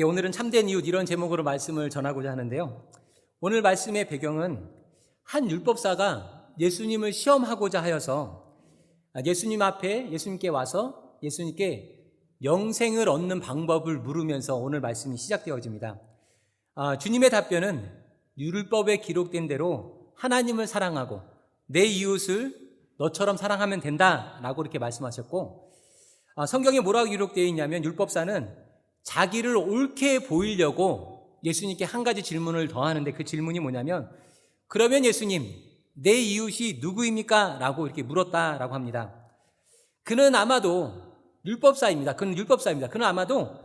오늘은 참된 이웃 이런 제목으로 말씀을 전하고자 하는데요. 오늘 말씀의 배경은 한 율법사가 예수님을 시험하고자 하여서 예수님 앞에 예수님께 와서 예수님께 영생을 얻는 방법을 물으면서 오늘 말씀이 시작되어집니다. 주님의 답변은 율법에 기록된 대로 하나님을 사랑하고 내 이웃을 너처럼 사랑하면 된다라고 이렇게 말씀하셨고, 성경에 뭐라고 기록되어 있냐면 율법사는 자기를 옳게 보이려고 예수님께 한 가지 질문을 더하는데, 그 질문이 뭐냐면, 그러면 예수님, 내 이웃이 누구입니까? 라고 이렇게 물었다라고 합니다. 그는 아마도 율법사입니다. 그는 아마도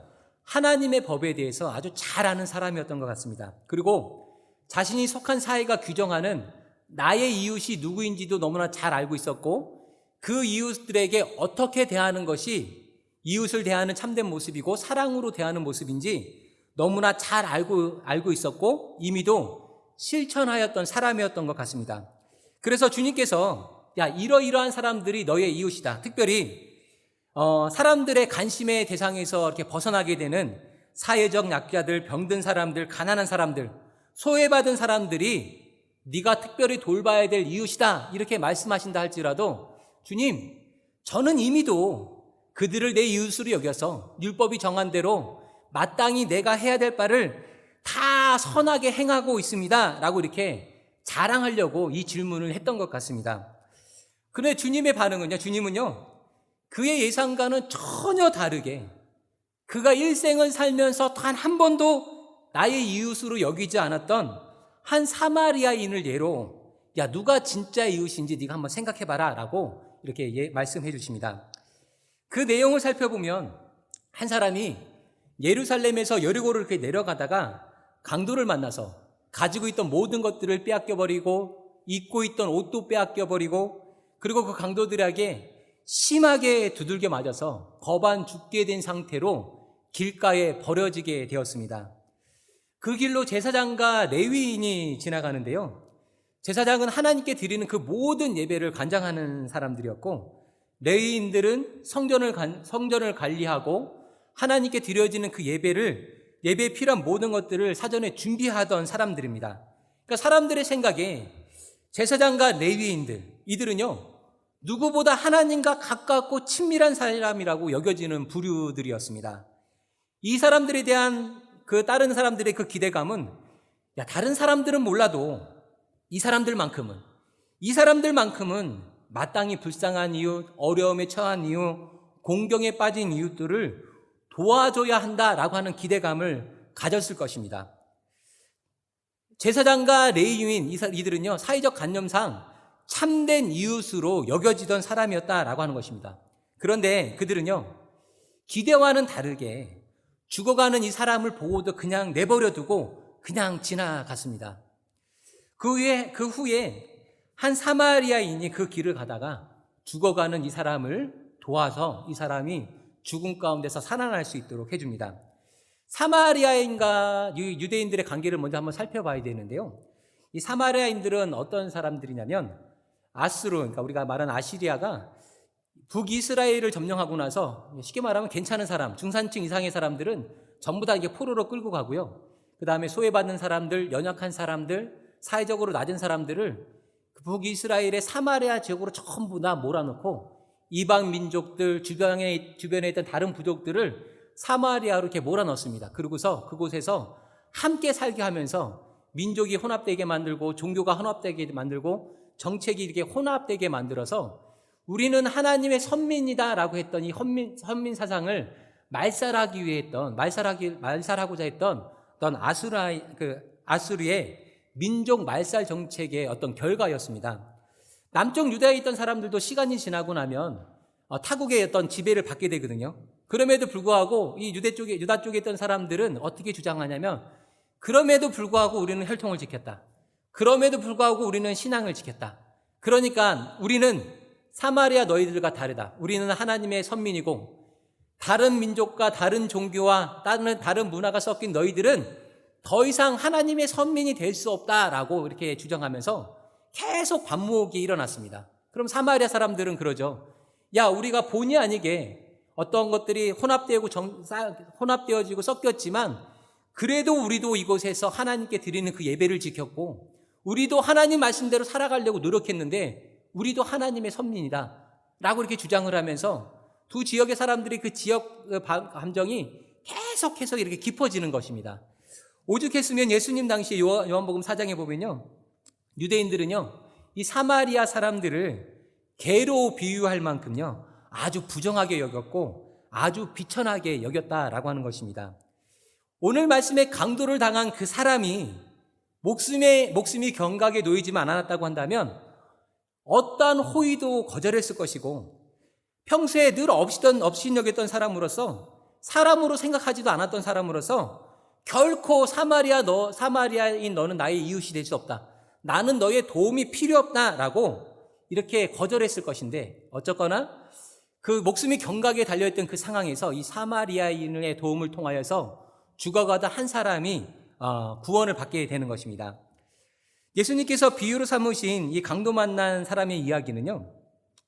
하나님의 법에 대해서 아주 잘 아는 사람이었던 것 같습니다. 그리고 자신이 속한 사회가 규정하는 나의 이웃이 누구인지도 너무나 잘 알고 있었고, 그 이웃들에게 어떻게 대하는 것이 이웃을 대하는 참된 모습이고 사랑으로 대하는 모습인지 너무나 잘 알고 있었고 이미도 실천하였던 사람이었던 것 같습니다. 그래서 주님께서 이러이러한 사람들이 너의 이웃이다. 특별히 사람들의 관심의 대상에서 이렇게 벗어나게 되는 사회적 약자들, 병든 사람들, 가난한 사람들, 소외받은 사람들이 네가 특별히 돌봐야 될 이웃이다. 이렇게 말씀하신다 할지라도, 주님, 저는 이미도 그들을 내 이웃으로 여겨서 율법이 정한 대로 마땅히 내가 해야 될 바를 다 선하게 행하고 있습니다. 라고 이렇게 자랑하려고 이 질문을 했던 것 같습니다. 그런데 주님의 반응은요, 주님은요, 그의 예상과는 전혀 다르게 그가 일생을 살면서 단 한 번도 나의 이웃으로 여기지 않았던 한 사마리아인을 예로, 누가 진짜 이웃인지 네가 한번 생각해봐라 라고 이렇게 말씀해 주십니다. 그 내용을 살펴보면 한 사람이 예루살렘에서 여리고를 이렇게 내려가다가 강도를 만나서 가지고 있던 모든 것들을 빼앗겨버리고 입고 있던 옷도 빼앗겨버리고, 그리고 그 강도들에게 심하게 두들겨 맞아서 거반 죽게 된 상태로 길가에 버려지게 되었습니다. 그 길로 제사장과 레위인이 지나가는데요, 제사장은 하나님께 드리는 그 모든 예배를 관장하는 사람들이었고, 레위인들은 성전을 관리하고 하나님께 드려지는 그 예배에 필요한 모든 것들을 사전에 준비하던 사람들입니다. 그러니까 사람들의 생각에 제사장과 레위인들, 이들은요, 누구보다 하나님과 가깝고 친밀한 사람이라고 여겨지는 부류들이었습니다. 이 사람들에 대한 다른 사람들의 그 기대감은, 다른 사람들은 몰라도 이 사람들만큼은 마땅히 불쌍한 이웃, 어려움에 처한 이웃, 공경에 빠진 이웃들을 도와줘야 한다라고 하는 기대감을 가졌을 것입니다. 제사장과 레위인 이들은요, 사회적 관념상 참된 이웃으로 여겨지던 사람이었다라고 하는 것입니다. 그런데 그들은요, 기대와는 다르게 죽어가는 이 사람을 보고도 그냥 내버려두고 그냥 지나갔습니다. 그 후에 한 사마리아인이 그 길을 가다가 죽어가는 이 사람을 도와서 이 사람이 죽음 가운데서 살아날 수 있도록 해줍니다. 사마리아인과 유대인들의 관계를 먼저 한번 살펴봐야 되는데요, 이 사마리아인들은 어떤 사람들이냐면 아수르, 그러니까 우리가 말하는 아시리아가 북이스라엘을 점령하고 나서 쉽게 말하면 괜찮은 사람, 중산층 이상의 사람들은 전부 다 이게 포로로 끌고 가고요, 그 다음에 소외받는 사람들, 연약한 사람들, 사회적으로 낮은 사람들을 북이스라엘의 사마리아 지역으로 전부 다 몰아넣고 이방 민족들, 주변에 있던 다른 부족들을 사마리아로 이렇게 몰아넣습니다. 그러고서 그곳에서 함께 살게 하면서 민족이 혼합되게 만들고 종교가 혼합되게 만들고 정책이 이렇게 혼합되게 만들어서 우리는 하나님의 선민이다라고 했던 이 선민 사상을 말살하고자 했던 아수르의 민족 말살 정책의 어떤 결과였습니다. 남쪽 유다에 있던 사람들도 시간이 지나고 나면 타국의 어떤 지배를 받게 되거든요. 그럼에도 불구하고 이 유다 쪽에 있던 사람들은 어떻게 주장하냐면, 그럼에도 불구하고 우리는 혈통을 지켰다. 그럼에도 불구하고 우리는 신앙을 지켰다. 그러니까 우리는 사마리아 너희들과 다르다. 우리는 하나님의 선민이고 다른 민족과 다른 종교와 다른 문화가 섞인 너희들은 더 이상 하나님의 선민이 될 수 없다라고 이렇게 주장하면서 계속 반목이 일어났습니다. 그럼 사마리아 사람들은 그러죠. 우리가 본의 아니게 어떤 것들이 혼합되어지고 섞였지만 그래도 우리도 이곳에서 하나님께 드리는 그 예배를 지켰고 우리도 하나님 말씀대로 살아가려고 노력했는데 우리도 하나님의 선민이다 라고 이렇게 주장을 하면서 두 지역의 사람들이 그 지역 감정이 계속해서 이렇게 깊어지는 것입니다. 오죽했으면 예수님 당시에 요한복음 4장에 보면요, 유대인들은요 이 사마리아 사람들을 개로 비유할 만큼요 아주 부정하게 여겼고 아주 비천하게 여겼다라고 하는 것입니다. 오늘 말씀에 강도를 당한 그 사람이 목숨이 경각에 놓이지만 않았다고 한다면 어떠한 호의도 거절했을 것이고 평소에 늘 업신여겼던 사람으로 생각하지도 않았던 사람으로서 결코 사마리아인 너는 나의 이웃이 될 수 없다. 나는 너의 도움이 필요 없다라고 이렇게 거절했을 것인데 어쨌거나 그 목숨이 경각에 달려있던 그 상황에서 이 사마리아인의 도움을 통하여서 죽어가다 한 사람이 구원을 받게 되는 것입니다. 예수님께서 비유로 삼으신 이 강도 만난 사람의 이야기는요,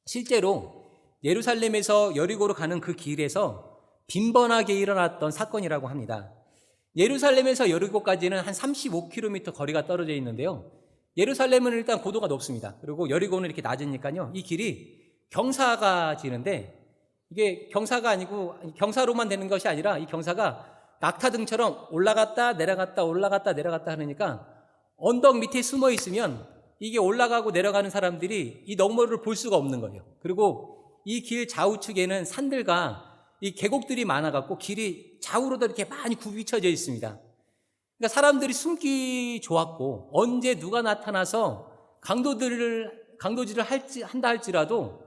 실제로 예루살렘에서 여리고로 가는 그 길에서 빈번하게 일어났던 사건이라고 합니다. 예루살렘에서 여리고까지는 한 35km 거리가 떨어져 있는데요. 예루살렘은 일단 고도가 높습니다. 그리고 여리고는 이렇게 낮으니까요. 이 길이 경사가 지는데 이게 경사가 아니고 경사로만 되는 것이 아니라 이 경사가 낙타등처럼 올라갔다 내려갔다 올라갔다 내려갔다 하니까 언덕 밑에 숨어 있으면 이게 올라가고 내려가는 사람들이 이 너머를 볼 수가 없는 거예요. 그리고 이 길 좌우측에는 산들과 이 계곡들이 많아갖고 길이 좌우로도 이렇게 많이 굽이쳐져 있습니다. 그러니까 사람들이 숨기 좋았고 언제 누가 나타나서 강도질을 한다 할지라도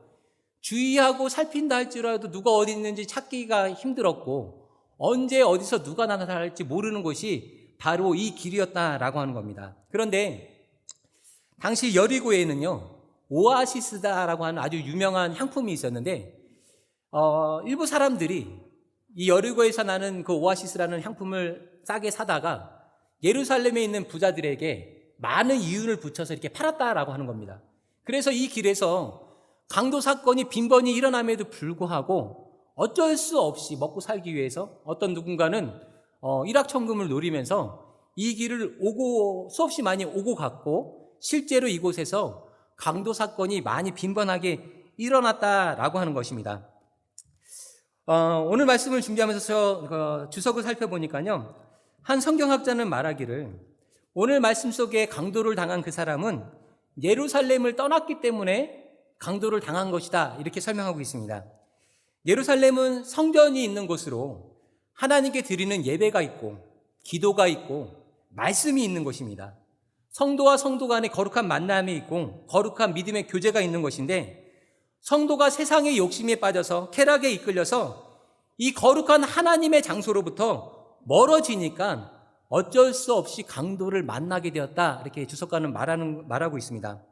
주의하고 살핀다 할지라도 누가 어디 있는지 찾기가 힘들었고 언제 어디서 누가 나타날지 모르는 곳이 바로 이 길이었다라고 하는 겁니다. 그런데 당시 여리고에는요 오아시스다라고 하는 아주 유명한 향품이 있었는데 일부 사람들이 이 여리고에서 나는 그 오아시스라는 향품을 싸게 사다가 예루살렘에 있는 부자들에게 많은 이윤을 붙여서 이렇게 팔았다라고 하는 겁니다. 그래서 이 길에서 강도 사건이 빈번히 일어남에도 불구하고 어쩔 수 없이 먹고 살기 위해서 어떤 누군가는 일확천금을 노리면서 이 길을 수없이 많이 오고 갔고 실제로 이곳에서 강도 사건이 많이 빈번하게 일어났다라고 하는 것입니다. 오늘 말씀을 준비하면서 주석을 살펴보니까요, 한 성경학자는 말하기를 오늘 말씀 속에 강도를 당한 그 사람은 예루살렘을 떠났기 때문에 강도를 당한 것이다 이렇게 설명하고 있습니다. 예루살렘은 성전이 있는 곳으로 하나님께 드리는 예배가 있고 기도가 있고 말씀이 있는 곳입니다. 성도와 성도 간의 거룩한 만남이 있고 거룩한 믿음의 교제가 있는 것인데 성도가 세상의 욕심에 빠져서 쾌락에 이끌려서 이 거룩한 하나님의 장소로부터 멀어지니까 어쩔 수 없이 강도를 만나게 되었다 이렇게 주석가는 말하고 있습니다.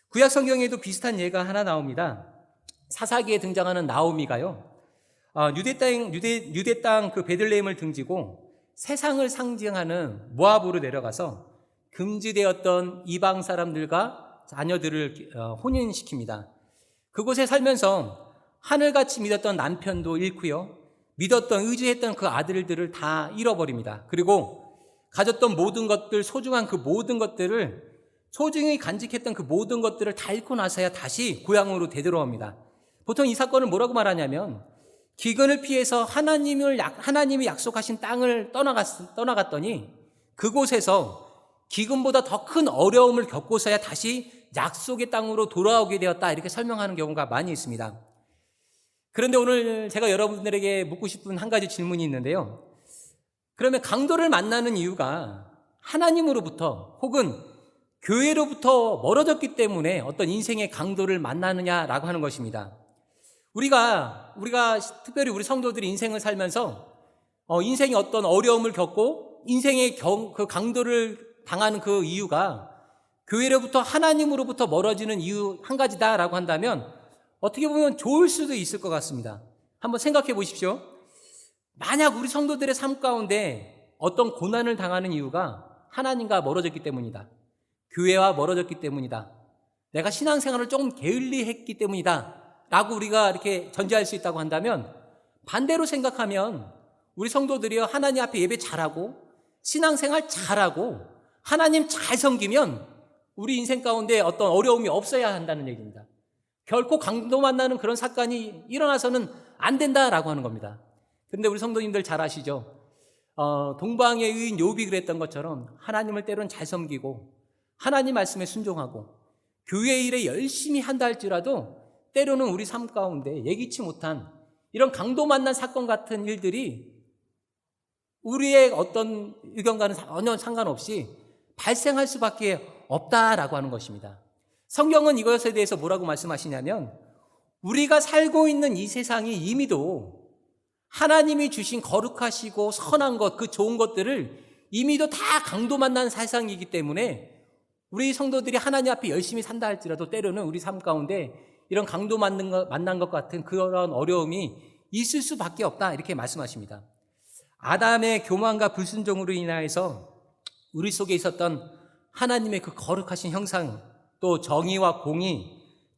구약 성경에도 비슷한 예가 하나 나옵니다. 사사기에 등장하는 나오미가요, 유대 땅 그 베들레헴을 등지고 세상을 상징하는 모압으로 내려가서 금지되었던 이방 사람들과 자녀들을 혼인시킵니다. 그곳에 살면서 하늘같이 믿었던 남편도 잃고요, 믿었던 의지했던 그 아들들을 다 잃어버립니다. 그리고 가졌던 모든 것들, 소중한 그 모든 것들을, 소중히 간직했던 그 모든 것들을 다 잃고 나서야 다시 고향으로 되돌아옵니다. 보통 이 사건을 뭐라고 말하냐면 기근을 피해서 하나님이 약속하신 땅을 떠나갔더니 그곳에서 기근보다 더 큰 어려움을 겪고서야 다시 약속의 땅으로 돌아오게 되었다 이렇게 설명하는 경우가 많이 있습니다. 그런데 오늘 제가 여러분들에게 묻고 싶은 한 가지 질문이 있는데요. 그러면 강도를 만나는 이유가 하나님으로부터 혹은 교회로부터 멀어졌기 때문에 어떤 인생의 강도를 만나느냐라고 하는 것입니다. 우리가 특별히 우리 성도들이 인생을 살면서 인생의 어떤 어려움을 겪고 인생의 그 강도를 당하는 그 이유가 교회로부터 하나님으로부터 멀어지는 이유 한 가지다라고 한다면 어떻게 보면 좋을 수도 있을 것 같습니다. 한번 생각해 보십시오. 만약 우리 성도들의 삶 가운데 어떤 고난을 당하는 이유가 하나님과 멀어졌기 때문이다, 교회와 멀어졌기 때문이다, 내가 신앙생활을 조금 게을리했기 때문이다 라고 우리가 이렇게 전제할 수 있다고 한다면 반대로 생각하면 우리 성도들이요, 하나님 앞에 예배 잘하고 신앙생활 잘하고 하나님 잘 섬기면 우리 인생 가운데 어떤 어려움이 없어야 한다는 얘기입니다. 결코 강도 만나는 그런 사건이 일어나서는 안 된다라고 하는 겁니다. 그런데 우리 성도님들 잘 아시죠? 동방의 의인 욥이 그랬던 것처럼 하나님을 때로는 잘 섬기고 하나님 말씀에 순종하고 교회 일에 열심히 한다 할지라도 때로는 우리 삶 가운데 예기치 못한 이런 강도 만난 사건 같은 일들이 우리의 어떤 의견과는 전혀 상관없이 발생할 수밖에 없다라고 하는 것입니다. 성경은 이것에 대해서 뭐라고 말씀하시냐면 우리가 살고 있는 이 세상이 이미도 하나님이 주신 거룩하시고 선한 것, 그 좋은 것들을 이미도 다 강도 만난 세상이기 때문에 우리 성도들이 하나님 앞에 열심히 산다 할지라도 때로는 우리 삶 가운데 이런 강도 만난 것 같은 그런 어려움이 있을 수밖에 없다, 이렇게 말씀하십니다. 아담의 교만과 불순종으로 인하여서 우리 속에 있었던 하나님의 그 거룩하신 형상, 또 정의와 공의,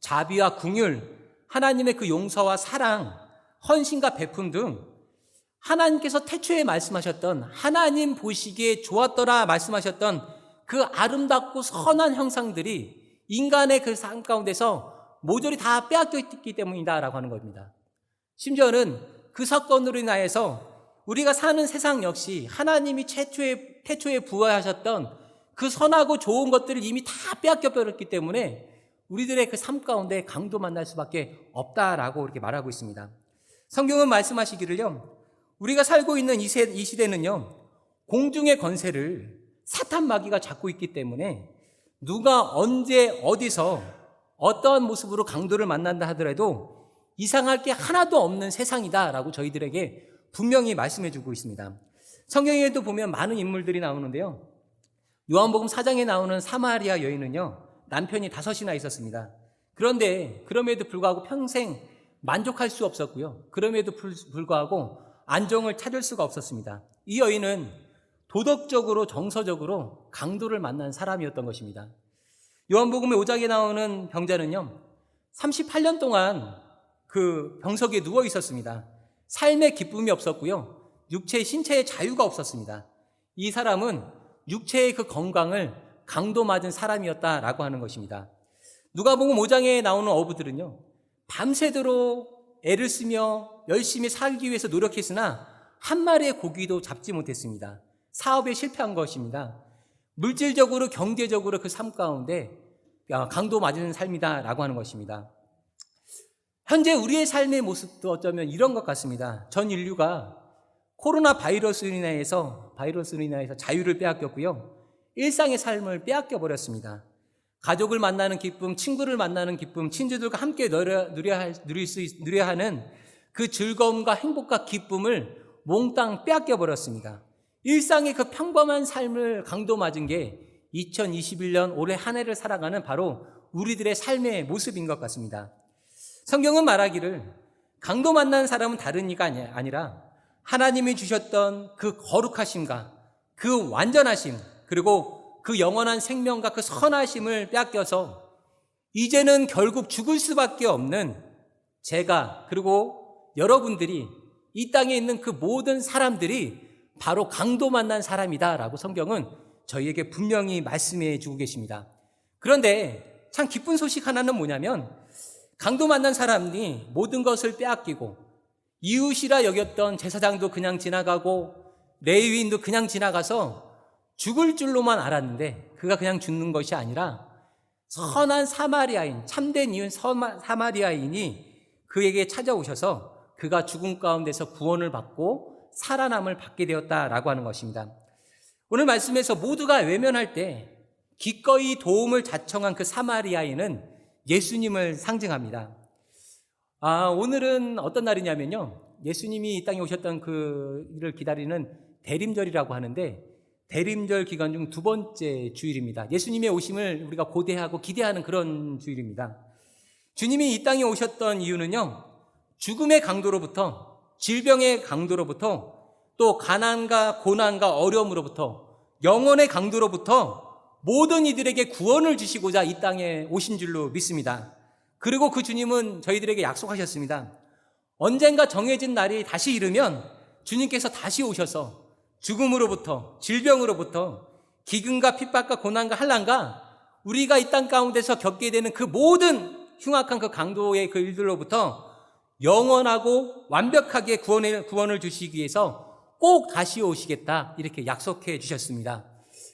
자비와 긍휼, 하나님의 그 용서와 사랑, 헌신과 베품 등 하나님께서 태초에 말씀하셨던 하나님 보시기에 좋았더라 말씀하셨던 그 아름답고 선한 형상들이 인간의 그 삶 가운데서 모조리 다 빼앗겨 있기 때문이다라고 하는 겁니다. 심지어는 그 사건으로 인하여서 우리가 사는 세상 역시 하나님이 태초에 부어하셨던 그 선하고 좋은 것들을 이미 다 빼앗겨 버렸기 때문에 우리들의 그 삶 가운데 강도 만날 수밖에 없다라고 이렇게 말하고 있습니다. 성경은 말씀하시기를요, 우리가 살고 있는 이 시대는요, 공중의 권세를 사탄 마귀가 잡고 있기 때문에 누가 언제 어디서 어떠한 모습으로 강도를 만난다 하더라도 이상할 게 하나도 없는 세상이다라고 저희들에게 분명히 말씀해 주고 있습니다. 성경에도 보면 많은 인물들이 나오는데요, 요한복음 4장에 나오는 사마리아 여인은요, 남편이 5이나 있었습니다. 그런데 그럼에도 불구하고 평생 만족할 수 없었고요, 그럼에도 불구하고 안정을 찾을 수가 없었습니다. 이 여인은 도덕적으로 정서적으로 강도를 만난 사람이었던 것입니다. 요한복음 5장에 나오는 병자는요, 38년 동안 그 병석에 누워 있었습니다. 삶의 기쁨이 없었고요, 신체의 자유가 없었습니다. 이 사람은 육체의 그 건강을 강도 맞은 사람이었다라고 하는 것입니다. 누가복음 5장에 나오는 어부들은요, 밤새도록 애를 쓰며 열심히 살기 위해서 노력했으나 한 마리의 고기도 잡지 못했습니다. 사업에 실패한 것입니다. 물질적으로 경제적으로 그 삶 가운데 강도 맞은 삶이다라고 하는 것입니다. 현재 우리의 삶의 모습도 어쩌면 이런 것 같습니다. 전 인류가 코로나 바이러스로 인해서 자유를 빼앗겼고요, 일상의 삶을 빼앗겨 버렸습니다. 가족을 만나는 기쁨, 친구를 만나는 기쁨, 친구들과 함께 누려야 하는 그 즐거움과 행복과 기쁨을 몽땅 빼앗겨 버렸습니다. 일상의 그 평범한 삶을 강도 맞은 게 2021년 올해 한 해를 살아가는 바로 우리들의 삶의 모습인 것 같습니다. 성경은 말하기를 강도 만난 사람은 다른 이가 아니라 하나님이 주셨던 그 거룩하심과 그 완전하심, 그리고 그 영원한 생명과 그 선하심을 빼앗겨서 이제는 결국 죽을 수밖에 없는 제가, 그리고 여러분들이, 이 땅에 있는 그 모든 사람들이 바로 강도 만난 사람이다라고 성경은 저희에게 분명히 말씀해 주고 계십니다. 그런데 참 기쁜 소식 하나는 뭐냐면, 강도 만난 사람이 모든 것을 빼앗기고 이웃이라 여겼던 제사장도 그냥 지나가고 레위인도 그냥 지나가서 죽을 줄로만 알았는데 그가 그냥 죽는 것이 아니라 선한 사마리아인, 참된 이웃 사마리아인이 그에게 찾아오셔서 그가 죽음 가운데서 구원을 받고 살아남을 받게 되었다라고 하는 것입니다. 오늘 말씀에서 모두가 외면할 때 기꺼이 도움을 자청한 그 사마리아인은 예수님을 상징합니다. 오늘은 어떤 날이냐면요, 예수님이 이 땅에 오셨던 그 일을 기다리는 대림절이라고 하는데, 대림절 기간 중 2번째 주일입니다. 예수님의 오심을 우리가 고대하고 기대하는 그런 주일입니다. 주님이 이 땅에 오셨던 이유는요, 죽음의 강도로부터, 질병의 강도로부터, 또 가난과 고난과 어려움으로부터, 영혼의 강도로부터 모든 이들에게 구원을 주시고자 이 땅에 오신 줄로 믿습니다. 그리고 그 주님은 저희들에게 약속하셨습니다. 언젠가 정해진 날이 다시 이르면 주님께서 다시 오셔서 죽음으로부터, 질병으로부터, 기근과 핍박과 고난과 환난과 우리가 이 땅 가운데서 겪게 되는 그 모든 흉악한 그 강도의 그 일들로부터 영원하고 완벽하게 구원을 주시기 위해서 꼭 다시 오시겠다, 이렇게 약속해 주셨습니다.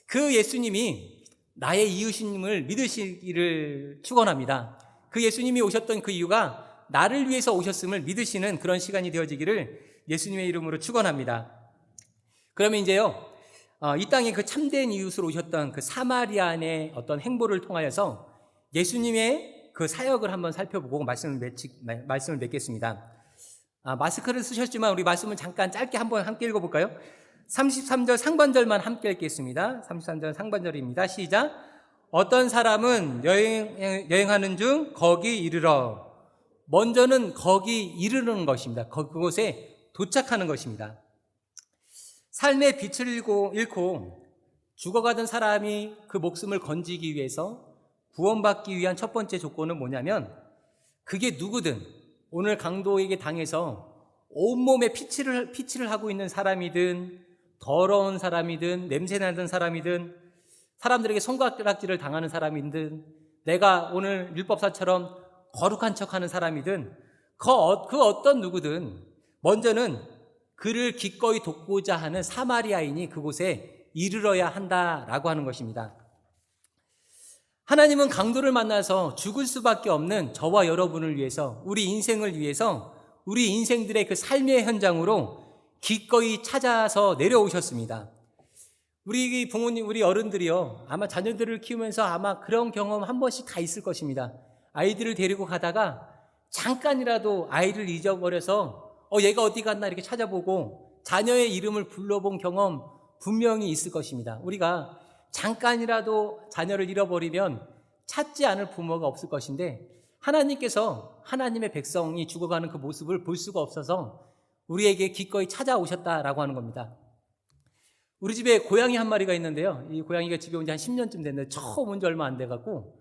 그 예수님이 나의 이웃임을 믿으시기를 축원합니다. 그 예수님이 오셨던 그 이유가 나를 위해서 오셨음을 믿으시는 그런 시간이 되어지기를 예수님의 이름으로 축원합니다. 그러면 이제요, 이 땅에 그 참된 이웃으로 오셨던 그 사마리아인의 어떤 행보를 통하여서 예수님의 그 사역을 한번 살펴보고 말씀을 맺겠습니다. 마스크를 쓰셨지만 우리 말씀을 잠깐 짧게 한번 함께 읽어볼까요? 33절 상반절만 함께 읽겠습니다. 33절 상반절입니다. 시작. 어떤 사람은 여행하는 중 거기 이르러. 먼저는 거기 이르는 것입니다. 그곳에 도착하는 것입니다. 삶의 빛을 잃고 죽어가던 사람이 그 목숨을 건지기 위해서 구원받기 위한 첫 번째 조건은 뭐냐면, 그게 누구든 오늘 강도에게 당해서 온몸에 피칠을 하고 있는 사람이든 더러운 사람이든 냄새나는 사람이든 사람들에게 손가락질을 당하는 사람이든 내가 오늘 율법사처럼 거룩한 척하는 사람이든 그 어떤 누구든 먼저는 그를 기꺼이 돕고자 하는 사마리아인이 그곳에 이르러야 한다라고 하는 것입니다. 하나님은 강도를 만나서 죽을 수밖에 없는 저와 여러분을 위해서, 우리 인생을 위해서 우리 인생들의 그 삶의 현장으로 기꺼이 찾아서 내려오셨습니다. 우리 부모님, 우리 어른들이요, 아마 자녀들을 키우면서 아마 그런 경험 한 번씩 다 있을 것입니다. 아이들을 데리고 가다가 잠깐이라도 아이를 잊어버려서 얘가 어디 갔나 이렇게 찾아보고 자녀의 이름을 불러본 경험 분명히 있을 것입니다. 우리가 잠깐이라도 자녀를 잃어버리면 찾지 않을 부모가 없을 것인데, 하나님께서 하나님의 백성이 죽어가는 그 모습을 볼 수가 없어서 우리에게 기꺼이 찾아오셨다라고 하는 겁니다. 우리 집에 고양이 한 마리가 있는데요, 이 고양이가 집에 온 지 한 10년쯤 됐는데 처음 온 지 얼마 안 돼갖고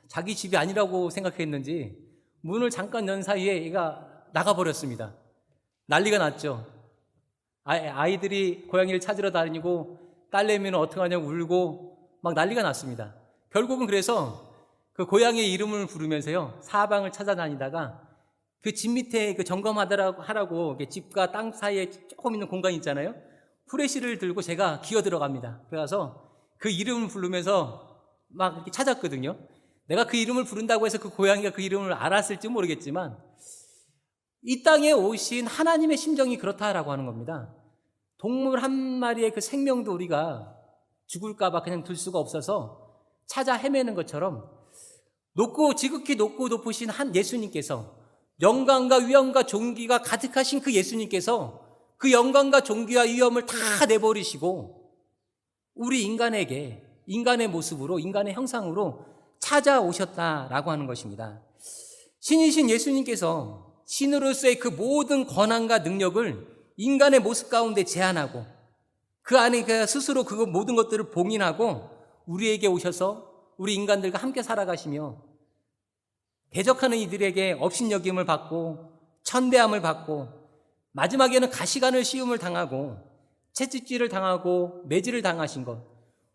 자기 집이 아니라고 생각했는지 문을 잠깐 연 사이에 얘가 나가버렸습니다. 난리가 났죠. 아이들이 고양이를 찾으러 다니고 딸내미는 어떡하냐고 울고 막 난리가 났습니다. 결국은 그래서 그 고양이의 이름을 부르면서요, 사방을 찾아다니다가 그 집 밑에 그 점검하라고 집과 땅 사이에 조금 있는 공간이 있잖아요. 후레쉬를 들고 제가 기어 들어갑니다. 그래서 그 이름을 부르면서 막 이렇게 찾았거든요. 내가 그 이름을 부른다고 해서 그 고양이가 그 이름을 알았을지 모르겠지만 이 땅에 오신 하나님의 심정이 그렇다라고 하는 겁니다. 동물 한 마리의 그 생명도 우리가 죽을까봐 그냥 둘 수가 없어서 찾아 헤매는 것처럼 지극히 높고 높으신 한 예수님께서, 영광과 위엄과 존귀가 가득하신 그 예수님께서 그 영광과 존귀와 위엄을 다 내버리시고 우리 인간에게 인간의 모습으로, 인간의 형상으로 찾아오셨다라고 하는 것입니다. 신이신 예수님께서 신으로서의 그 모든 권한과 능력을 인간의 모습 가운데 제한하고 그 안에 스스로 그 모든 것들을 봉인하고 우리에게 오셔서 우리 인간들과 함께 살아가시며 대적하는 이들에게 업신여김을 받고 천대함을 받고 마지막에는 가시관을 씌움을 당하고 채찍질을 당하고 매질을 당하신 것,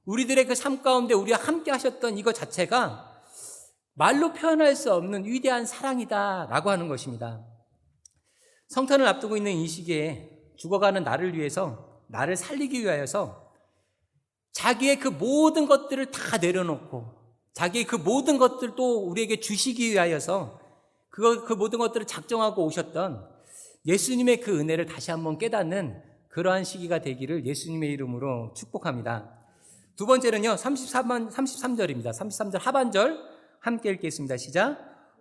우리들의 그 삶 가운데 우리와 함께 하셨던 이것 자체가 말로 표현할 수 없는 위대한 사랑이다라고 하는 것입니다. 성탄을 앞두고 있는 이 시기에 죽어가는 나를 위해서, 나를 살리기 위하여서 자기의 그 모든 것들을 다 내려놓고 자기의 그 모든 것들도 우리에게 주시기 위하여서 그 모든 것들을 작정하고 오셨던 예수님의 그 은혜를 다시 한번 깨닫는 그러한 시기가 되기를 예수님의 이름으로 축복합니다. 두 번째는요, 33절입니다. 33절 하반절 함께 읽겠습니다. 시작.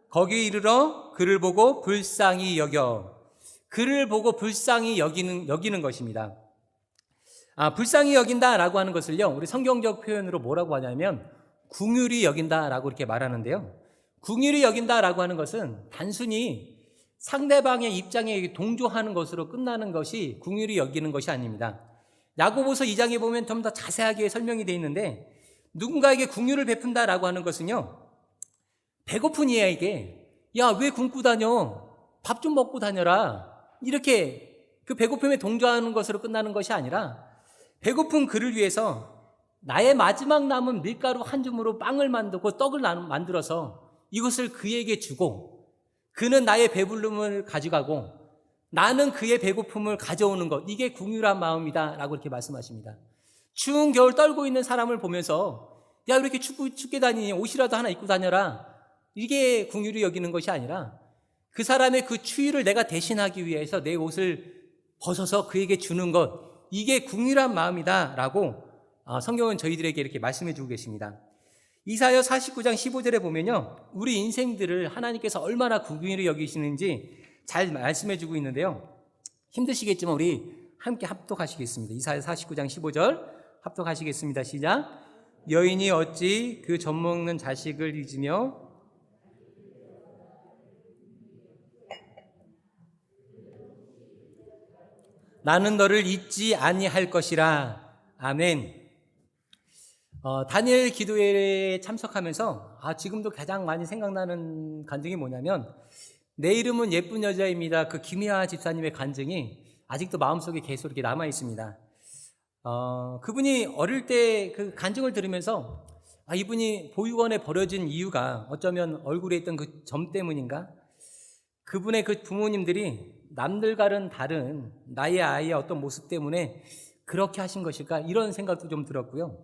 거기 이르러 그를 보고 불쌍히 여겨. 그를 보고 불쌍히 여기는 것입니다. 불쌍히 여긴다라고 하는 것을요, 우리 성경적 표현으로 뭐라고 하냐면 긍휼히 여긴다라고 이렇게 말하는데요. 긍휼히 여긴다라고 하는 것은 단순히 상대방의 입장에 동조하는 것으로 끝나는 것이 긍휼히 여기는 것이 아닙니다. 야고보서 2장에 보면 좀 더 자세하게 설명이 되어 있는데, 누군가에게 긍휼을 베푼다라고 하는 것은요, 배고픈 이에게 야, 왜 굶고 다녀? 밥 좀 먹고 다녀라. 이렇게 그 배고픔에 동조하는 것으로 끝나는 것이 아니라 배고픈 그를 위해서 나의 마지막 남은 밀가루 한 줌으로 빵을 만들고 떡을 만들어서 이것을 그에게 주고 그는 나의 배부름을 가져가고 나는 그의 배고픔을 가져오는 것, 이게 긍휼한 마음이다 라고 이렇게 말씀하십니다. 추운 겨울 떨고 있는 사람을 보면서 야, 왜 이렇게 춥게 다니니? 옷이라도 하나 입고 다녀라. 이게 긍휼히 여기는 것이 아니라 그 사람의 그 추위를 내가 대신하기 위해서 내 옷을 벗어서 그에게 주는 것, 이게 긍휼한 마음이다 라고 성경은 저희들에게 이렇게 말씀해 주고 계십니다. 이사야 49장 15절에 보면요, 우리 인생들을 하나님께서 얼마나 긍휼히 여기시는지 잘 말씀해 주고 있는데요. 힘드시겠지만 우리 함께 합독하시겠습니다. 이사야 49장 15절 합독하시겠습니다. 시작. 여인이 어찌 그 젖먹는 자식을 잊으며 나는 너를 잊지 아니할 것이라. 아멘. 다니엘 기도회에 참석하면서 지금도 가장 많이 생각나는 간증이 뭐냐면, 내 이름은 예쁜 여자입니다. 그 김희아 집사님의 간증이 아직도 마음속에 계속 이렇게 남아 있습니다. 그분이 어릴 때 그 간증을 들으면서 이분이 보육원에 버려진 이유가 어쩌면 얼굴에 있던 그 점 때문인가? 그분의 그 부모님들이 남들과는 다른 나의 아이의 어떤 모습 때문에 그렇게 하신 것일까? 이런 생각도 좀 들었고요.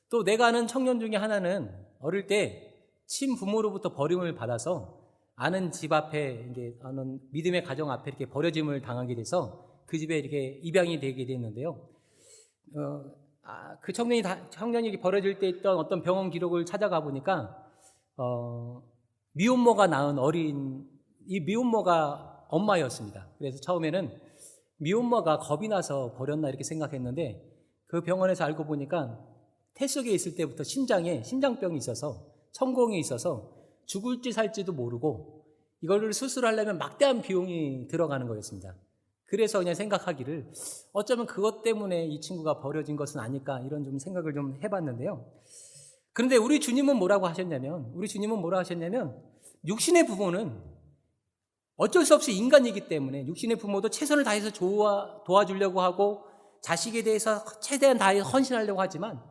또 내가 아는 청년 중에 하나는 어릴 때 친부모로부터 버림을 받아서 아는 집 앞에, 이제 아는 믿음의 가정 앞에 이렇게 버려짐을 당하게 돼서 그 집에 이렇게 입양이 되게 됐는데요. 그 청년이 버려질 때 있던 어떤 병원 기록을 찾아가 보니까 미혼모가 낳은 이 미혼모가 엄마였습니다. 그래서 처음에는 미혼모가 겁이 나서 버렸나 이렇게 생각했는데, 그 병원에서 알고 보니까 태 속에 있을 때부터 심장에 심장병이 있어서, 천공이 있어서 죽을지 살지도 모르고 이거를 수술하려면 막대한 비용이 들어가는 거였습니다. 그래서 그냥 생각하기를 어쩌면 그것 때문에 이 친구가 버려진 것은 아닐까, 이런 좀 생각을 좀 해봤는데요. 그런데 우리 주님은 뭐라고 하셨냐면 육신의 부모는 어쩔 수 없이 인간이기 때문에 육신의 부모도 최선을 다해서 도와주려고 하고 자식에 대해서 최대한 다해 헌신하려고 하지만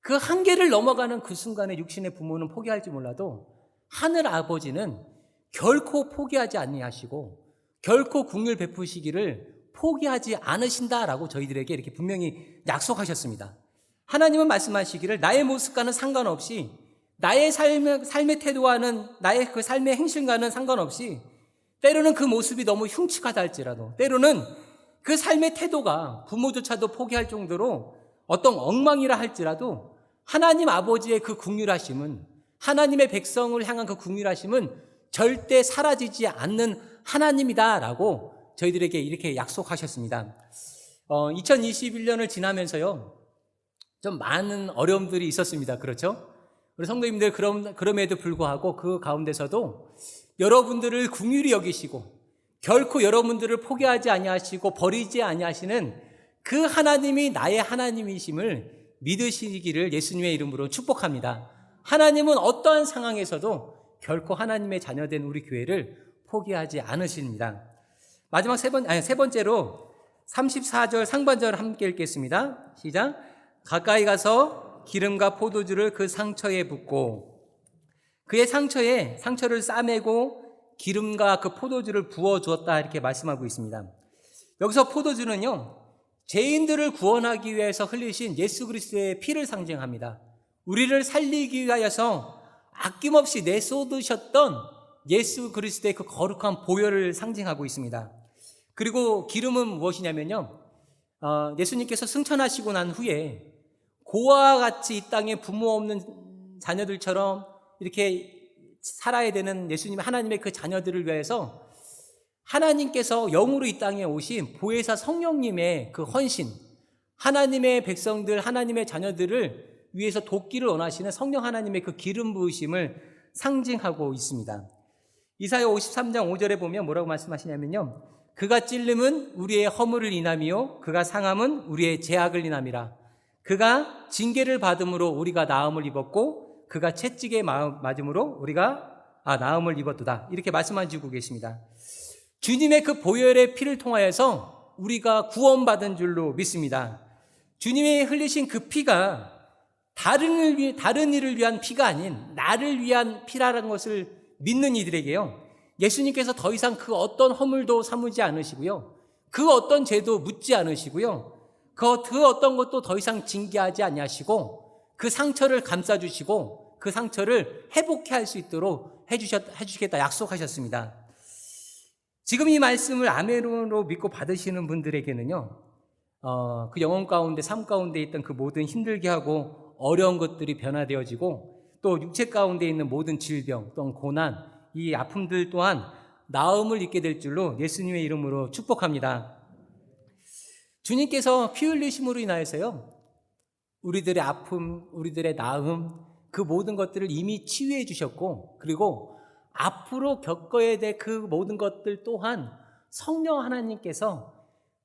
그 한계를 넘어가는 그 순간에 육신의 부모는 포기할지 몰라도 하늘 아버지는 결코 포기하지 아니하시고 결코 긍휼 베푸시기를 포기하지 않으신다라고 저희들에게 이렇게 분명히 약속하셨습니다. 하나님은 말씀하시기를 나의 모습과는 상관없이, 나의 삶의 태도와는, 나의 그 삶의 행실과는 상관없이, 때로는 그 모습이 너무 흉측하다 할지라도, 때로는 그 삶의 태도가 부모조차도 포기할 정도로 어떤 엉망이라 할지라도 하나님 아버지의 그 긍휼하심은, 하나님의 백성을 향한 그 긍휼하심은 절대 사라지지 않는 하나님이다라고 저희들에게 이렇게 약속하셨습니다. 2021년을 지나면서요, 좀 많은 어려움들이 있었습니다. 그렇죠? 우리 성도님들, 그럼에도 불구하고 그 가운데서도 여러분들을 긍휼히 여기시고 결코 여러분들을 포기하지 아니하시고 버리지 아니하시는 그 하나님이 나의 하나님이심을 믿으시기를 예수님의 이름으로 축복합니다. 하나님은 어떠한 상황에서도 결코 하나님의 자녀된 우리 교회를 포기하지 않으십니다. 마지막 세 번째로 34절 상반절 함께 읽겠습니다. 시작. 가까이 가서 기름과 포도주를 그 상처에 붓고 그의 상처를 싸매고 기름과 그 포도주를 부어 주었다, 이렇게 말씀하고 있습니다. 여기서 포도주는요, 죄인들을 구원하기 위해서 흘리신 예수 그리스도의 피를 상징합니다. 우리를 살리기 위하여서 아낌없이 내쏟으셨던 예수 그리스도의 그 거룩한 보혈을 상징하고 있습니다. 그리고 기름은 무엇이냐면요, 예수님께서 승천하시고 난 후에 고아와 같이 이 땅에 부모 없는 자녀들처럼 이렇게 살아야 되는 예수님, 하나님의 그 자녀들을 위해서 하나님께서 영으로 이 땅에 오신 보혜사 성령님의 그 헌신, 하나님의 백성들, 하나님의 자녀들을 위해서 돕기를 원하시는 성령 하나님의 그 기름 부으심을 상징하고 있습니다. 이사야 53장 5절에 보면 뭐라고 말씀하시냐면요, 그가 찔림은 우리의 허물을 인함이요 그가 상함은 우리의 죄악을 인함이라. 그가 징계를 받음으로 우리가 나음을 입었고 그가 채찍에 맞음으로 우리가 나음을 입었도다. 이렇게 말씀하시고 계십니다. 주님의 그 보혈의 피를 통하여서 우리가 구원받은 줄로 믿습니다. 주님이 흘리신 그 피가 다른 일을 위한 피가 아닌 나를 위한 피라는 것을 믿는 이들에게요, 예수님께서 더 이상 그 어떤 허물도 삼으지 않으시고요, 그 어떤 죄도 묻지 않으시고요, 그 어떤 것도 더 이상 징계하지 아니하시고 그 상처를 감싸주시고 그 상처를 회복해 할 수 있도록 해주시겠다 약속하셨습니다. 지금 이 말씀을 아멘으로 믿고 받으시는 분들에게는요, 그 영혼 가운데, 삶 가운데 있던 그 모든 힘들게 하고 어려운 것들이 변화되어지고, 또 육체 가운데 있는 모든 질병, 또는 고난, 이 아픔들 또한 나음을 입게 될 줄로 예수님의 이름으로 축복합니다. 주님께서 피 흘리심으로 인하여서요, 우리들의 아픔, 우리들의 나음, 그 모든 것들을 이미 치유해 주셨고, 그리고 앞으로 겪어야 될 그 모든 것들 또한 성령 하나님께서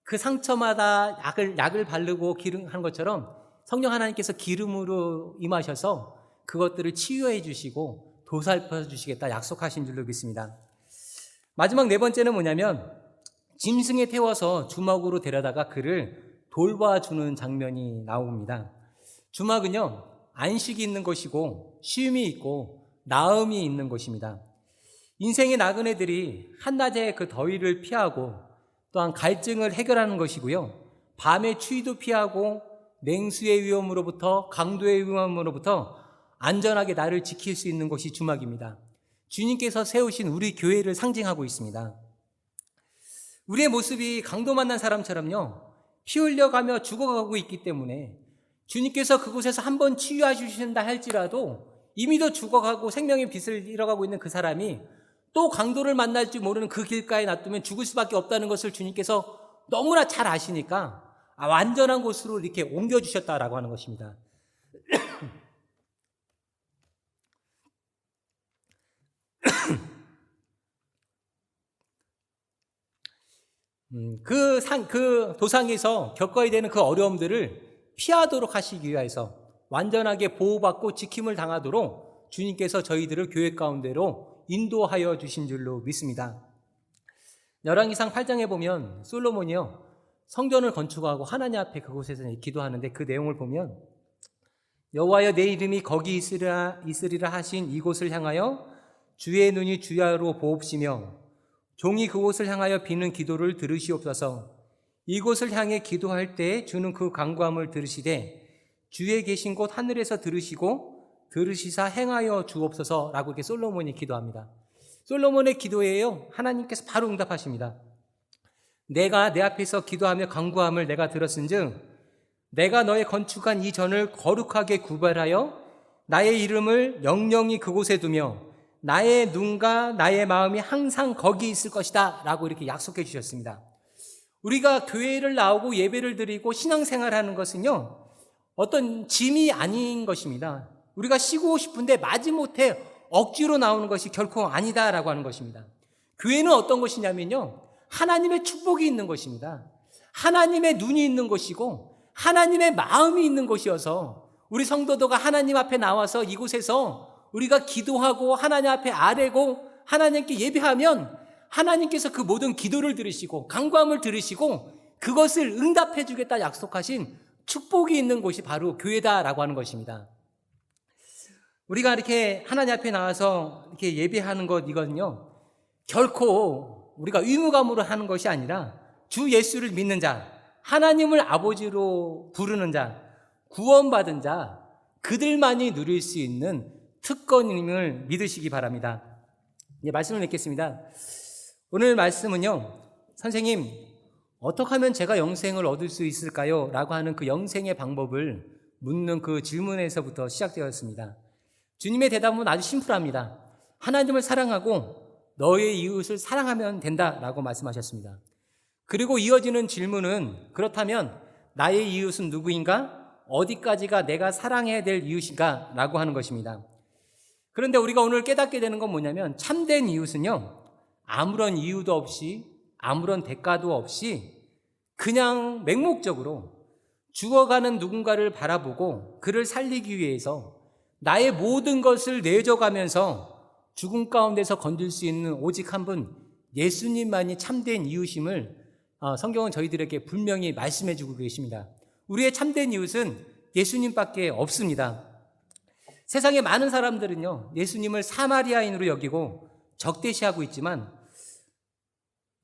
그 상처마다 약을 바르고 하는 것처럼 성령 하나님께서 기름으로 임하셔서 그것들을 치유해 주시고 도살펴 주시겠다 약속하신 줄로 믿습니다. 마지막 네 번째는 뭐냐면, 짐승에 태워서 주막으로 데려다가 그를 돌봐주는 장면이 나옵니다. 주막은요, 안식이 있는 것이고 쉼이 있고 나음이 있는 것입니다. 인생의 나그네들이 한낮에 그 더위를 피하고 또한 갈증을 해결하는 것이고요, 밤의 추위도 피하고 냉수의 위험으로부터, 강도의 위험으로부터 안전하게 나를 지킬 수 있는 것이 주막입니다. 주님께서 세우신 우리 교회를 상징하고 있습니다. 우리의 모습이 강도 만난 사람처럼요, 피 흘려가며 죽어가고 있기 때문에 주님께서 그곳에서 한번 치유해 주신다 할지라도 이미도 죽어가고 생명의 빛을 잃어가고 있는 그 사람이 또 강도를 만날 줄 모르는 그 길가에 놔두면 죽을 수밖에 없다는 것을 주님께서 너무나 잘 아시니까 완전한 곳으로 이렇게 옮겨주셨다라고 하는 것입니다. 그 도상에서 겪어야 되는 그 어려움들을 피하도록 하시기 위해서 완전하게 보호받고 지킴을 당하도록 주님께서 저희들을 교회 가운데로 인도하여 주신 줄로 믿습니다. 열왕기상 8장에 보면 솔로몬이요, 성전을 건축하고 하나님 앞에 그곳에서 기도하는데, 그 내용을 보면 여호와여, 내 이름이 거기 있으리라 하신 이곳을 향하여 주의 눈이 주야로 보옵시며 종이 그곳을 향하여 비는 기도를 들으시옵소서. 이곳을 향해 기도할 때 주는 그 간구함을 들으시되 주의 계신 곳 하늘에서 들으시고 들으시사 행하여 주옵소서라고 이렇게 솔로몬이 기도합니다. 솔로몬의 기도에요, 하나님께서 바로 응답하십니다. 내가 내 앞에서 기도하며 간구함을 내가 들었은즉 내가 너의 건축한 이 전을 거룩하게 구별하여 나의 이름을 영영히 그곳에 두며 나의 눈과 나의 마음이 항상 거기 있을 것이다 라고 이렇게 약속해 주셨습니다. 우리가 교회를 나오고 예배를 드리고 신앙생활하는 것은요, 어떤 짐이 아닌 것입니다. 우리가 쉬고 싶은데 마지못해 억지로 나오는 것이 결코 아니다라고 하는 것입니다. 교회는 어떤 것이냐면요, 하나님의 축복이 있는 것입니다. 하나님의 눈이 있는 것이고 하나님의 마음이 있는 것이어서 우리 성도도가 하나님 앞에 나와서 이곳에서 우리가 기도하고 하나님 앞에 아뢰고 하나님께 예배하면 하나님께서 그 모든 기도를 들으시고 간구함을 들으시고 그것을 응답해 주겠다 약속하신 축복이 있는 곳이 바로 교회다라고 하는 것입니다. 우리가 이렇게 하나님 앞에 나와서 이렇게 예배하는 것, 이거는요, 결코 우리가 의무감으로 하는 것이 아니라 주 예수를 믿는 자, 하나님을 아버지로 부르는 자, 구원받은 자, 그들만이 누릴 수 있는 특권임을 믿으시기 바랍니다. 이제 말씀을 맺겠습니다. 오늘 말씀은요, 선생님, 어떻게 하면 제가 영생을 얻을 수 있을까요? 라고 하는 그 영생의 방법을 묻는 그 질문에서부터 시작되었습니다. 주님의 대답은 아주 심플합니다. 하나님을 사랑하고 너의 이웃을 사랑하면 된다라고 말씀하셨습니다. 그리고 이어지는 질문은, 그렇다면 나의 이웃은 누구인가? 어디까지가 내가 사랑해야 될 이웃인가? 라고 하는 것입니다. 그런데 우리가 오늘 깨닫게 되는 건 뭐냐면, 참된 이웃은요, 아무런 이유도 없이 아무런 대가도 없이 그냥 맹목적으로 죽어가는 누군가를 바라보고 그를 살리기 위해서 나의 모든 것을 내줘가면서 죽음 가운데서 건질 수 있는 오직 한 분, 예수님만이 참된 이웃임을 성경은 저희들에게 분명히 말씀해 주고 계십니다. 우리의 참된 이웃은 예수님밖에 없습니다. 세상의 많은 사람들은요, 예수님을 사마리아인으로 여기고 적대시하고 있지만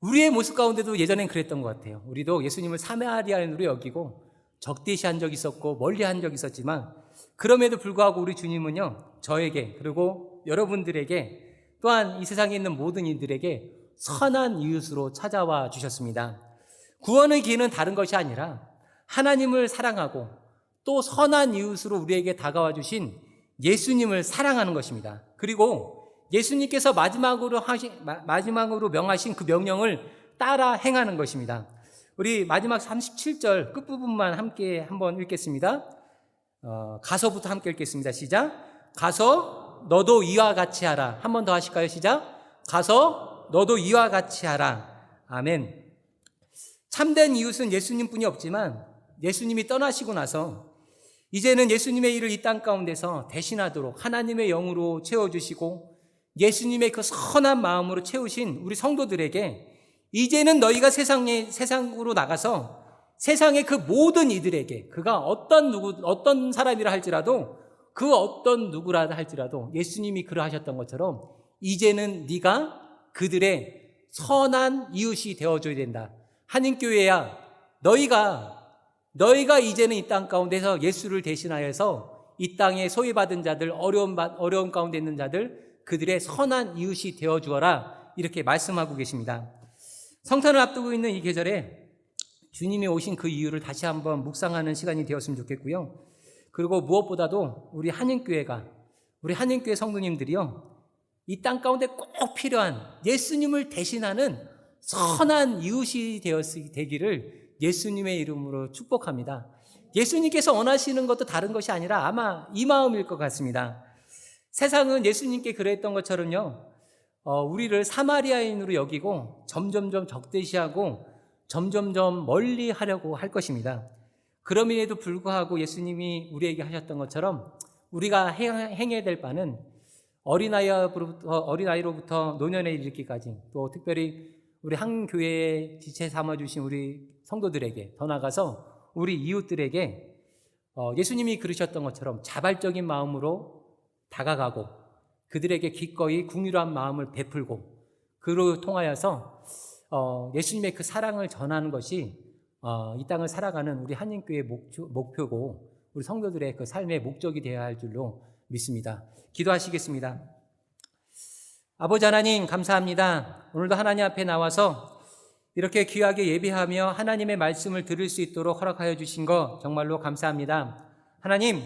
우리의 모습 가운데도 예전엔 그랬던 것 같아요. 우리도 예수님을 사마리아인으로 여기고 적대시한 적이 있었고 멀리한 적이 있었지만 그럼에도 불구하고 우리 주님은요, 저에게 그리고 여러분들에게 또한 이 세상에 있는 모든 이들에게 선한 이웃으로 찾아와 주셨습니다. 구원의 길은 다른 것이 아니라 하나님을 사랑하고 또 선한 이웃으로 우리에게 다가와 주신 예수님을 사랑하는 것입니다. 그리고 예수님께서 마지막으로 명하신 그 명령을 따라 행하는 것입니다. 우리 마지막 37절 끝부분만 함께 한번 읽겠습니다. 가서부터 함께 읽겠습니다. 시작. 가서 너도 이와 같이 하라. 한 번 더 하실까요? 시작. 가서 너도 이와 같이 하라. 아멘. 참된 이웃은 예수님뿐이 없지만 예수님이 떠나시고 나서 이제는 예수님의 일을 이 땅 가운데서 대신하도록 하나님의 영으로 채워주시고 예수님의 그 선한 마음으로 채우신 우리 성도들에게 이제는 너희가 세상으로 나가서 세상의 그 모든 이들에게 그가 어떤 사람이라 할지라도 그 어떤 누구라 할지라도 예수님이 그러하셨던 것처럼 이제는 네가 그들의 선한 이웃이 되어줘야 된다. 한인교회야, 너희가 이제는 이 땅 가운데서 예수를 대신하여서 이 땅에 소외받은 자들, 어려움 가운데 있는 자들, 그들의 선한 이웃이 되어주어라. 이렇게 말씀하고 계십니다. 성탄을 앞두고 있는 이 계절에 주님이 오신 그 이유를 다시 한번 묵상하는 시간이 되었으면 좋겠고요. 그리고 무엇보다도 우리 한인교회 성도님들이요, 이 땅 가운데 꼭 필요한 예수님을 대신하는 선한 이웃이 되기를 예수님의 이름으로 축복합니다. 예수님께서 원하시는 것도 다른 것이 아니라 아마 이 마음일 것 같습니다. 세상은 예수님께 그랬던 것처럼요, 우리를 사마리아인으로 여기고 점점점 적대시하고 점점점 멀리 하려고 할 것입니다. 그럼에도 불구하고 예수님이 우리에게 하셨던 것처럼 우리가 행해야 될 바는 어린아이로부터 노년에 이르기까지 또 특별히 우리 한 교회에 지체 삼아주신 우리 성도들에게 더 나아가서 우리 이웃들에게 예수님이 그러셨던 것처럼 자발적인 마음으로 다가가고 그들에게 기꺼이 국률한 마음을 베풀고 그로 통하여서 예수님의 그 사랑을 전하는 것이 이 땅을 살아가는 우리 한인교회의 목표고 우리 성도들의 그 삶의 목적이 되어야 할 줄로 믿습니다. 기도하시겠습니다. 아버지 하나님, 감사합니다. 오늘도 하나님 앞에 나와서 이렇게 귀하게 예배하며 하나님의 말씀을 들을 수 있도록 허락하여 주신 거 정말로 감사합니다. 하나님,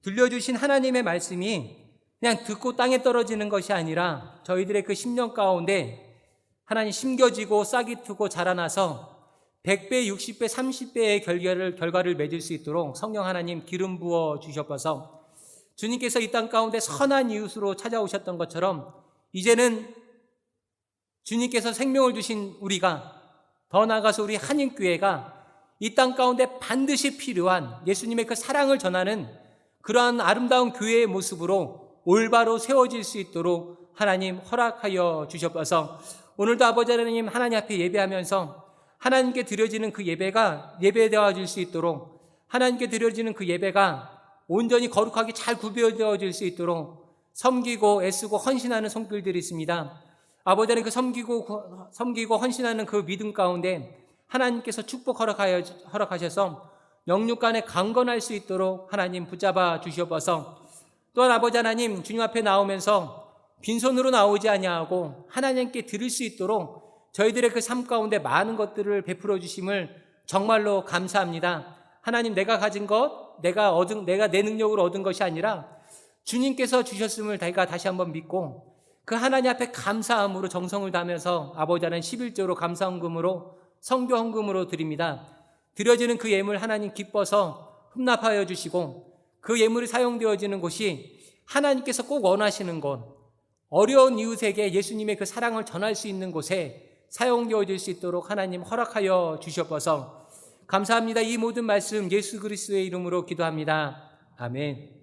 들려주신 하나님의 말씀이 그냥 듣고 땅에 떨어지는 것이 아니라 저희들의 그 심령 가운데 하나님 심겨지고 싹이 트고 자라나서 100배, 60배, 30배의 결과를 맺을 수 있도록 성령 하나님 기름 부어 주셔서 주님께서 이 땅 가운데 선한 이웃으로 찾아오셨던 것처럼 이제는 주님께서 생명을 주신 우리가 더 나아가서 우리 한인교회가 이 땅 가운데 반드시 필요한 예수님의 그 사랑을 전하는 그러한 아름다운 교회의 모습으로 올바로 세워질 수 있도록 하나님 허락하여 주셔서 오늘도 아버지 하나님 하나님 앞에 예배하면서 하나님께 드려지는 그 예배가 예배되어질 수 있도록 하나님께 드려지는 그 예배가 온전히 거룩하게 잘 구별되어질 수 있도록 섬기고 애쓰고 헌신하는 손길들이 있습니다. 아버지 하나님 그 섬기고 헌신하는 그 믿음 가운데 하나님께서 축복 허락하셔서 영육 간에 강건할 수 있도록 하나님 붙잡아 주시옵소서. 또한 아버지 하나님 주님 앞에 나오면서 빈손으로 나오지 아니하고 하나님께 드릴 수 있도록 저희들의 그 삶 가운데 많은 것들을 베풀어 주심을 정말로 감사합니다. 하나님, 내가 가진 것, 내가 내 능력으로 얻은 것이 아니라 주님께서 주셨음을 내가 다시 한번 믿고 그 하나님 앞에 감사함으로 정성을 다하면서 아버지 하나님 11조로 감사헌금으로 성교 헌금으로 드립니다. 드려지는 그 예물 하나님 기뻐서 흡납하여 주시고 그 예물이 사용되어지는 곳이 하나님께서 꼭 원하시는 곳, 어려운 이웃에게 예수님의 그 사랑을 전할 수 있는 곳에 사용되어질 수 있도록 하나님 허락하여 주시옵소서. 감사합니다. 이 모든 말씀 예수 그리스도의 이름으로 기도합니다. 아멘.